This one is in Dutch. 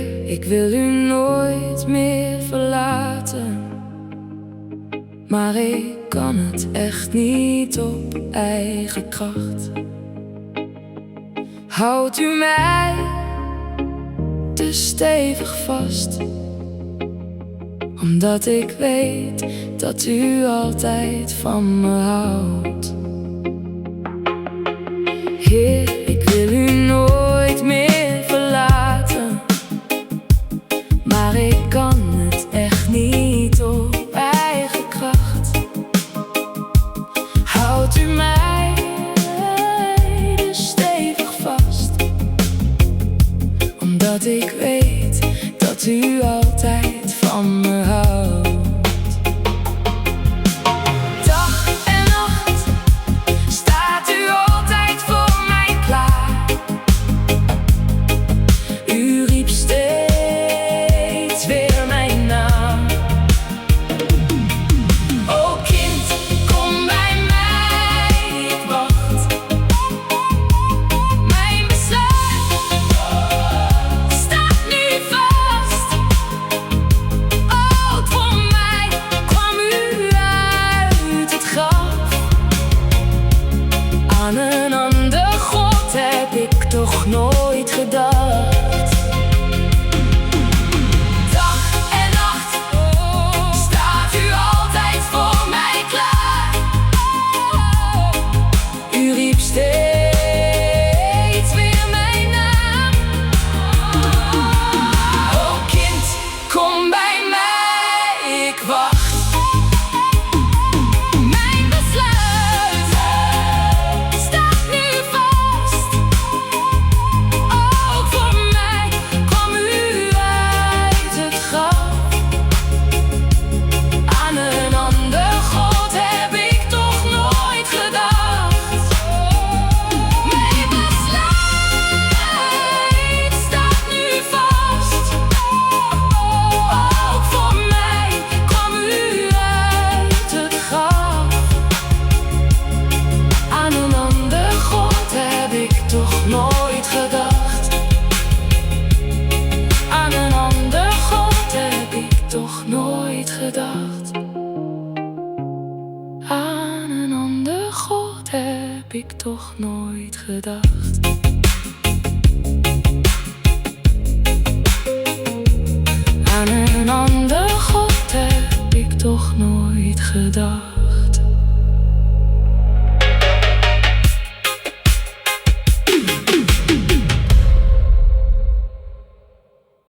Heer, ik wil u nooit meer verlaten, maar ik kan het echt niet op eigen kracht. Houdt u mij te stevig vast, omdat ik weet dat u altijd van me houdt. Heer, ik wil u nooit meer verlaten, maar ik kan het echt niet op eigen kracht. Houdt u mij dus stevig vast, omdat ik weet dat u altijd van me houdt. Dag en nacht staat u altijd voor mij klaar. U riep steeds weer mijn naam. O kind, kom bij mij, ik wacht. Mijn besluit staat nu vast. Ook voor mij kwam u uit het graf. Aan een ander God heb ik toch nooit gedacht. Dag en nacht staat u altijd voor mij klaar. U riep steeds weer mijn naam. O kind, kom bij mij, ik wacht. Mijn besluit staat nu vast. Ook voor mij kwam u uit het graf. Aan een ander God heb ik toch nooit gedacht. Mijn besluit staat nu vast. Ook voor mij kwam u uit het graf. Aan een ander God heb ik toch nooit gedacht. Aan een ander God heb ik toch nooit gedacht. Aan een ander God heb ik toch nooit gedacht. Aan een ander God heb ik toch nooit gedacht.